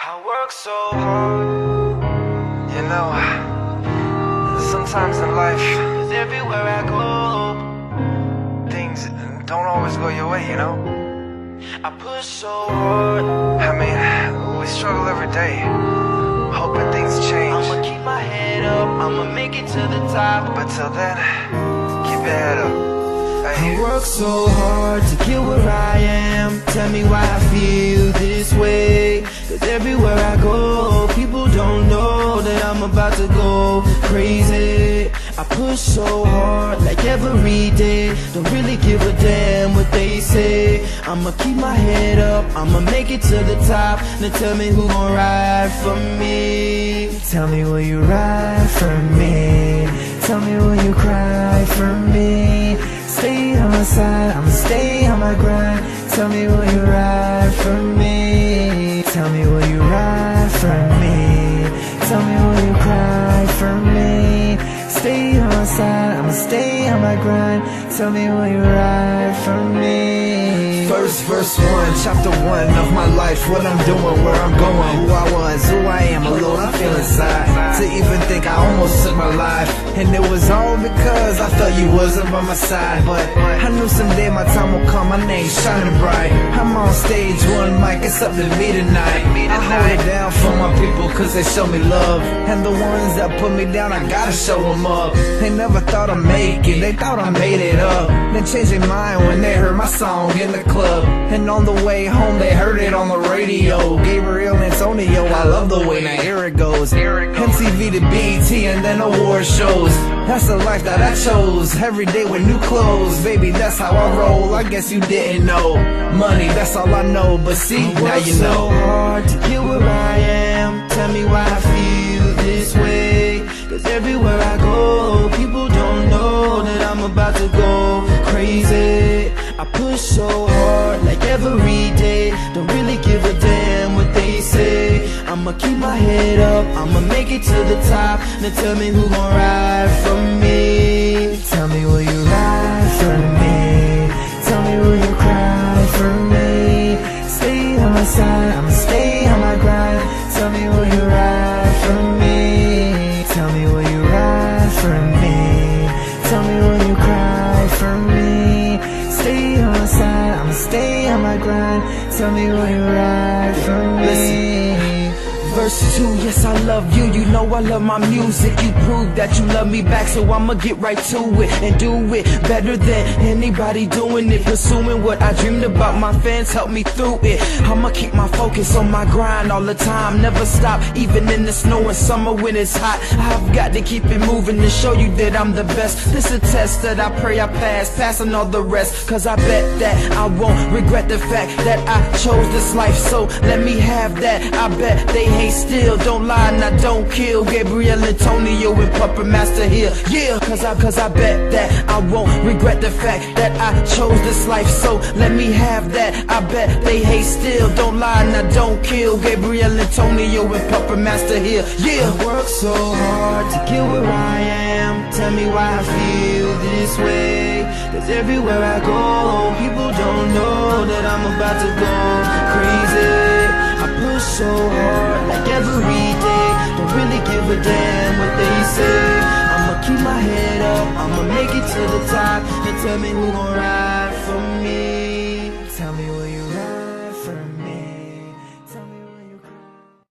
I work so hard, you know. Sometimes in life, 'cause everywhere I go, things don't always go your way, you know. I push so hard. I mean, we struggle every day, hoping things change. I'ma keep my head up, I'ma make it to the top. But till then, keep your head up. I work so hard to get where I am. Tell me why I feel this way. 'Cause everywhere I go, people don't know that I'm about to go crazy. I push so hard like every day. Don't really give a damn what they say. I'ma keep my head up, I'ma make it to the top. Now tell me who gon' ride for me. Tell me will you ride for me. Tell me will you cry for me. Stay on my side, I'ma stay on my grind. Tell me will you ride for me. Tell me will you ride for me. Tell me will you cry for me. Stay on my side, I'ma stay on my grind. Tell me will you ride for me. Verse 1, chapter 1 of my life. What I'm doing, where I'm going, who I was, who I am, alone I feel inside. To even think I almost took my life. And it was all because I felt you wasn't by my side. But I knew someday my time will come, my name's shining bright. I'm on stage, one mic, it's up to me tonight. I hold it down for my people cause they show me love. And the ones that put me down, I gotta show them up. They never thought I'd make it, they thought I made it up. Then changed their mind when they heard my song in the club. And on the way home they heard it on the radio. Gabriel Antonio, I love the way, now here it goes. MTV to BET and then award shows. That's the life that I chose, every day with new clothes. Baby, that's how I roll, I guess you didn't know. Money, that's all I know, but see, now you know. I work so hard to get where I am. Tell me why I feel this way. 'Cause everywhere I go, people don't know that I'm about to go crazy. I push so hard like every day. Don't really give a damn what they say. I'ma keep my head up, I'ma make it to the top. Now tell me who gon' ride for me. Tell me will you ride for me. Tell me will you cry for me. Stay on my side, I'ma stay on my grind. Tell me will you ride for me. Tell me will you ride for me. Tell me will you cry for me. Stay on my side, I'ma stay on my grind. Tell me will you ride for me. Verse 2, yes I love you, you know I love my music. You prove that you love me back, so I'ma get right to it. And do it better than anybody doing it. Pursuing what I dreamed about, my fans help me through it. I'ma keep my focus on my grind all the time. Never stop, even in the snow and summer when it's hot. I've got to keep it moving to show you that I'm the best. This a test that I pray I pass, passing all the rest. 'Cause I bet that I won't regret the fact that I chose this life, so let me have that. I bet they hate still, don't lie and I don't kill. Gabriel Antonio and Puppet Master here, yeah. 'Cause I bet that I won't regret the fact that I chose this life, so let me have that. I bet they hate still, don't lie and I don't kill. Gabriel Antonio and Puppet Master here, yeah. I work so hard to get where I am. Tell me why I feel this way. 'Cause everywhere I go, people don't know that I'm about to go crazy. I push so hard like every day. Don't really give a damn what they say. I'ma keep my head up, I'ma make it to the top. And tell me who gon' ride for me. Tell me will you ride